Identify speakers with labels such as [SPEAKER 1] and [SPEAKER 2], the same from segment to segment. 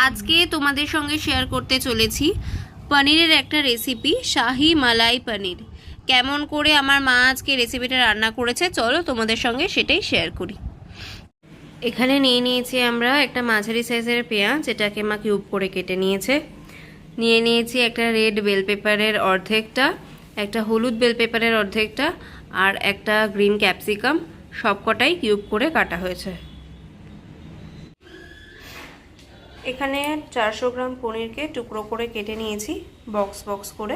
[SPEAKER 1] আজকে তোমাদের সঙ্গে শেয়ার করতে চলেছি পনিরের একটা রেসিপি, শাহি মালাই পনির। কেমন করে আমার মা আজকে রেসিপিটা রান্না করেছে চলো তোমাদের সঙ্গে সেটাই শেয়ার করি। এখানে নিয়ে নিয়েছি আমরা একটা মাঝারি সাইজের পেঁয়াজ, যেটাকে মা কিউব করে কেটে নিয়েছে। নিয়ে নিয়েছি একটা রেড বেল পেপারের অর্ধেকটা, একটা হলুদ বেল পেপারের অর্ধেকটা, আর একটা গ্রিন ক্যাপসিকাম, সবকটাই কিউব করে কাটা হয়েছে। এখানে 400 গ্রাম পনিরকে টুকরো করে কেটে নিয়েছি বক্স বক্স করে।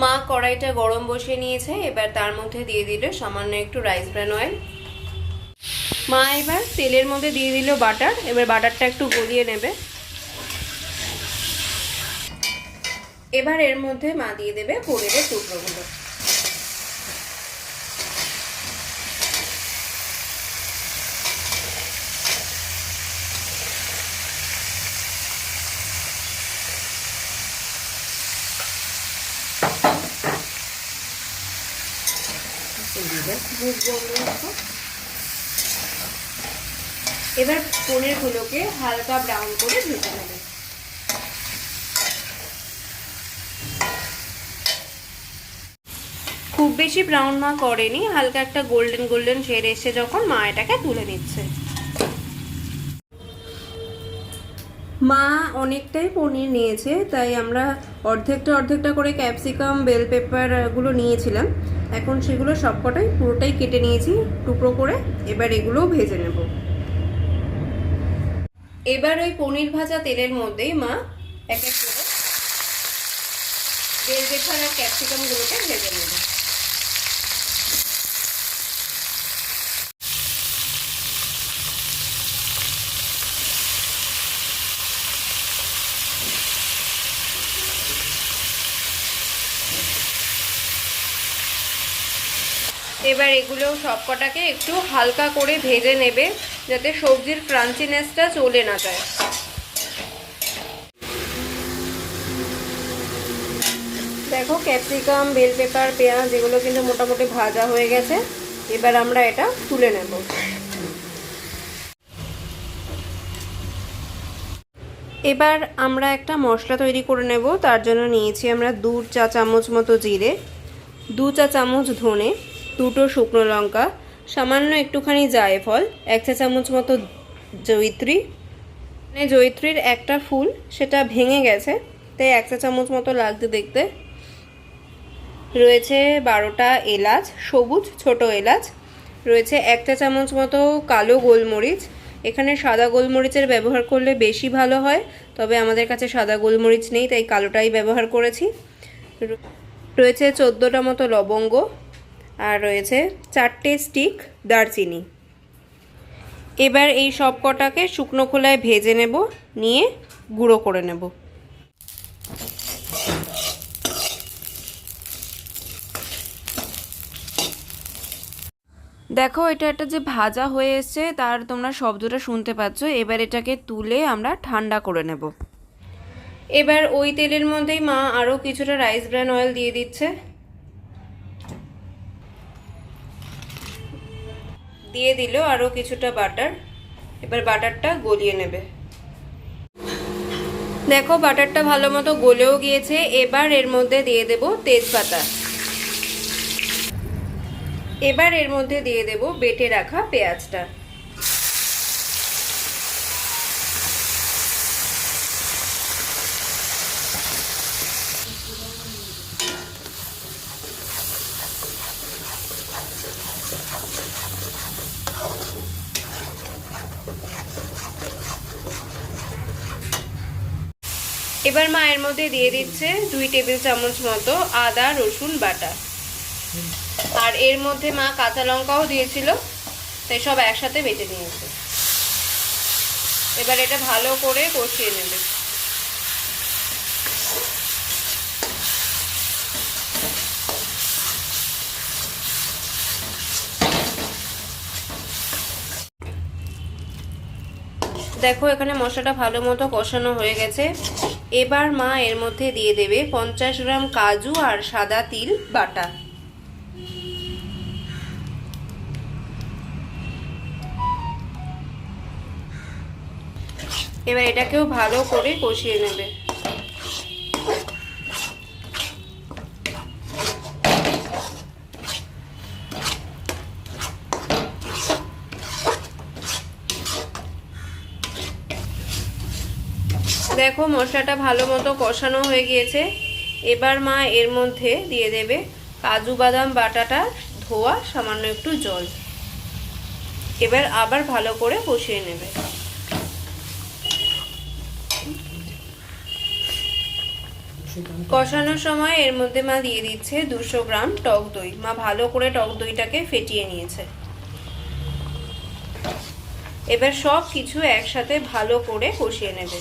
[SPEAKER 1] মা কড়াইটা গরম বসিয়ে নিয়েছে, এবার তার মধ্যে দিয়ে দিল সামান্য একটু রাইস ব্র্যান অয়েল। মা এবার তেলের মধ্যে দিয়ে দিল বাটার। এবার বাটারটা একটু গলিয়ে নেবে। এবার এর মধ্যে মা দিয়ে দেবে পনিরের টুকরোগুলো। এবার পনিরগুলোকে হালকা ব্রাউন করে ভেজে নেবে। খুব বেশি ব্রাউন মা করেনি, হালকা একটা গোল্ডেন গোল্ডেন শেড এসে যখন মা এটাকে তুলে নিচ্ছে। মা অনেকটাই পনির নিয়েছে, তাই আমরা অর্ধেকটা করে ক্যাপসিকাম বেল পেপারগুলো নিয়েছিলাম। এখন সেগুলো সবকটাই পুরোটাই কেটে নিয়েছি টুকরো করে। এবার এগুলোও ভেজে নেব। এবার ওই পনির ভাজা তেলের মধ্যেই মা এক এক করে বেল পেপার আর ক্যাপসিকামগুলোকে ভেজে নেব। এবার এগুলো সবকটাকে একটু হালকা করে ভেজে নেবে, যাতে সবজির ক্রাঞ্চিনেসটা চলে না যায়। দেখো ক্যাপসিকাম বেল পেপার পেঁয়াজ এগুলো কিন্তু মোটামুটি ভাজা হয়ে গেছে। এবার আমরা এটা তুলে নেব। এবার আমরা একটা মশলা তৈরি করে নেব। তার জন্য নিয়েছি আমরা 2 চা চামচ মতো জিরে, 2 চা চামচ ধনে, 2টো শুকনো লঙ্কা, সামান্য একটুখানি জায়ফল, 1 চা চামচ মতো জয়িত্রী। মানে জয়িত্রীর একটা ফুল সেটা ভেঙে গেছে, তাই 1 চা চামচ মতো লাগছে দেখতে। রয়েছে 12টা এলাচ, সবুজ ছোট এলাচ। রয়েছে 1 চা চামচ মতো কালো গোলমরিচ। এখানে সাদা গোলমরিচের ব্যবহার করলে বেশি ভালো হয়, তবে আমাদের কাছে সাদা গোলমরিচ নেই, তাই কালোটাই ব্যবহার করেছি। রয়েছে 14টা মতো লবঙ্গ, আর রয়েছে 4টে স্টিক দারচিনি। এবার এই সব কটাকে শুকনো খোলায় ভেজে নেব, নিয়ে গুঁড়ো করে নেব। দেখো এটা একটা যে ভাজা হয়ে এসছে তার তোমরা শব্দটা শুনতে পাচ্ছ। এবার এটাকে তুলে আমরা ঠান্ডা করে নেব। এবার ওই তেলের মধ্যেই মা আরও কিছুটা রাইস ব্র্যান অয়েল দিয়ে দিচ্ছে। দিয়ে দিল আরও কিছুটা বাটার। এবার বাটারটা গলিয়ে নেবে। দেখো বাটারটা ভালো মতো গলেও গিয়েছে। এবার এর মধ্যে দিয়ে দেব তেজপাতা। এবার এর মধ্যে দিয়ে দেব বেটে রাখা পেঁয়াজটা। এবার মা এর মধ্যে দিয়ে দিচ্ছে 2 টেবিল চামচ মতো আদা রসুন বাটা। আর এর মধ্যে মা কাঁচা লঙ্কাও দিয়েছিল, তাই সব একসাথে বেটে নিয়েছে। এবার এটা ভালো করে কষিয়ে নেবে। দেখো এখানে মশলাটা ভালো মতো কষানো হয়ে গেছে। এবার মা এর মধ্যে দিয়ে দেবে 50 গ্রাম কাজু আর সাদা তিল বাটা। এবার এটাকেও ভালো করে কষিয়ে নেবে। দেখো মশলাটা ভালো মতো কষানো হয়ে গিয়েছে। এবার মা এর মধ্যে দিয়ে দেবে কাজু বাদাম বাটাটা ধোয়া সামান্য একটু জল। এবার আবার ভালো করে কষিয়ে নেবে। কষানোর সময় এর মধ্যে মা দিয়ে দিচ্ছে 200 গ্রাম টক দই। মা ভালো করে টক দইটাকে ফেটিয়ে নিয়েছে। এবার সব কিছু একসাথে ভালো করে কষিয়ে নেবে।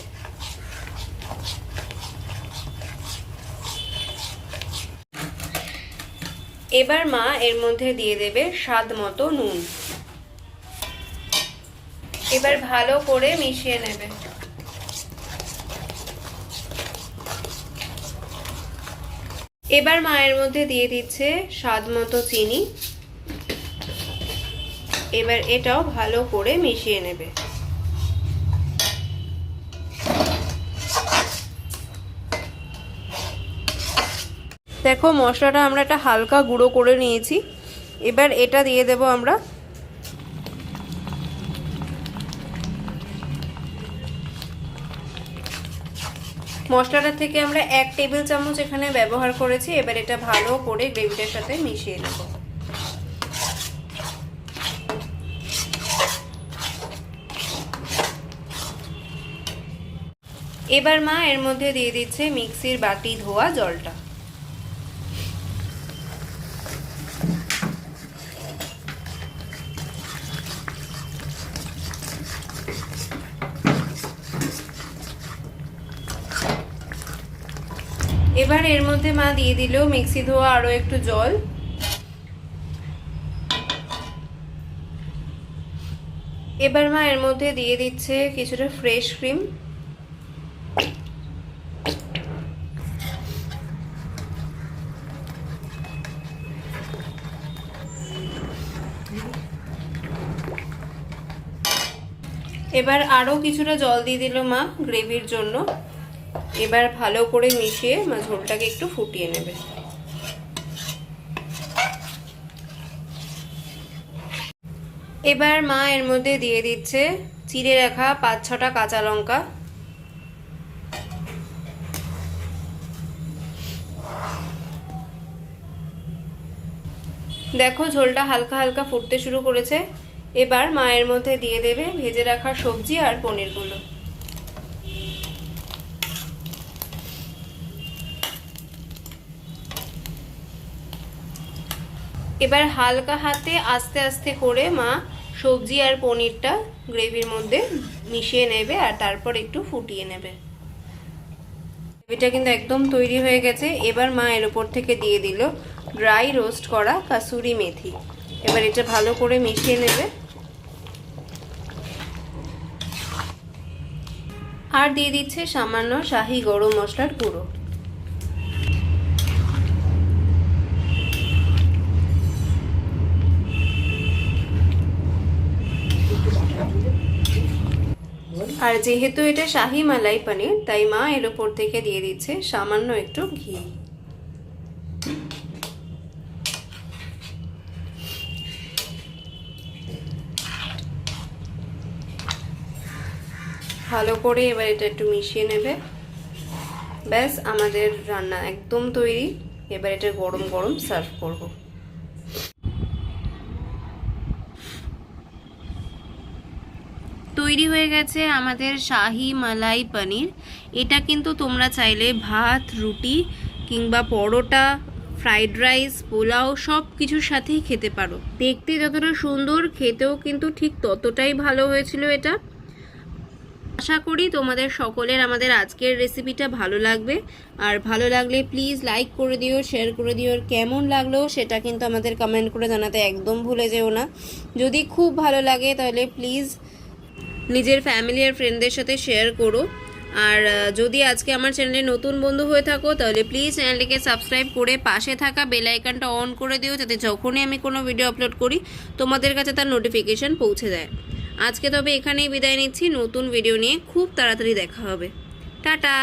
[SPEAKER 1] এবার মা এর মধ্যে দিয়ে দেবে স্বাদ মতো নুন। এবার ভালো করে মিশিয়ে নেবে। এবার মায়ের মধ্যে দিয়ে দিচ্ছে স্বাদ মতো চিনি। এবার এটাও ভালো করে মিশিয়ে নেবে। দেখো মশলাটা আমরা একটা হালকা গুঁড়ো করে নিয়েছি। এবার এটা দিয়ে দেব আমরা। মশলাটা থেকে আমরা 1 টেবিল চামচ এখানে ব্যবহার করেছি। এবার এটা ভালো করে গ্রেভিটার সাথে মিশিয়ে নেব। এবার মা এর মধ্যে দিয়ে দিচ্ছে মিক্সির বাটি ধোয়া জলটা। এবার এর মধ্যে মা দিয়ে দিল মিক্সি ধোয়া আরো একটু জল। এবার মা এর মধ্যে দিয়ে দিচ্ছে কিছুটা ফ্রেশ ক্রিম। এবার আরো কিছুটা জল দিয়ে দিল মা গ্রেভির জন্য। এবার ভালো করে মিশিয়ে মা ঝোলটাকে একটু ফুটিয়ে নেবে। এবার মা এর মধ্যে দিয়ে দিচ্ছে চিড়ে রাখা 5-6টা কাঁচা লঙ্কা। দেখো ঝোলটা হালকা হালকা ফুটতে শুরু করেছে। এবার মায়ের মধ্যে দিয়ে দেবে ভেজে রাখা সবজি আর পনিরগুলো। এবার হালকা হাতে আস্তে আস্তে করে মা সবজি আর পনিরটা গ্রেভির মধ্যে মিশিয়ে নেবে আর তারপর একটু ফুটিয়ে নেবে। গ্রেভিটা কিন্তু একদম তৈরি হয়ে গেছে। এবার মা এর উপর থেকে দিয়ে দিল ড্রাই রোস্ট করা কাসুরি মেথি। এবার এটা ভালো করে মিশিয়ে নেবে। আর দিয়ে দিচ্ছে সামান্য শাহি গরম মশলার গুঁড়ো। আর যেহেতু এটা শাহি মালাই পনির তাই মা এর উপর থেকে দিয়ে দিচ্ছে সামান্য একটু ঘি। ভালো করে এবার এটা একটু মিশিয়ে নেবে। ব্যাস আমাদের রান্না একদম তৈরি। এবার এটা গরম গরম সার্ভ করব। তৈরি হয়ে গেছে আমাদের শাহি মালাই পনির। এটা কিন্তু তোমরা চাইলে ভাত, রুটি কিংবা পরোটা, ফ্রাইড রাইস, পোলাও সব কিছুর সাথেই খেতে পারো। দেখতে যতটা সুন্দর, খেতেও কিন্তু ঠিক ততটাই ভালো হয়েছিল এটা। আশা করি তোমাদের সকলের আমাদের আজকের রেসিপিটা ভালো লাগবে। আর ভালো লাগলে প্লিজ লাইক করে দিও, শেয়ার করে দিও। আর কেমন লাগলো সেটা কিন্তু আমাদের কমেন্ট করে জানাতে একদম ভুলে যেও না। যদি খুব ভালো লাগে তাহলে প্লিজ নিজের ফ্যামিলি আর ফ্রেন্ডদের সাথে শেয়ার করো। আর যদি আজকে আমার চ্যানেলে নতুন বন্ধু হয়ে থাকো তাহলে প্লিজ চ্যানেলটিকে সাবস্ক্রাইব করে পাশে থাকা বেল আইকনটা অন করে দিও, যাতে যখনই আমি কোনো ভিডিও আপলোড করি তোমাদের কাছে তার নোটিফিকেশান পৌঁছে যায়। আজকে তবে এখানেই বিদায় নিচ্ছি, নতুন ভিডিও নিয়ে খুব তাড়াতাড়ি দেখা হবে। টাটা।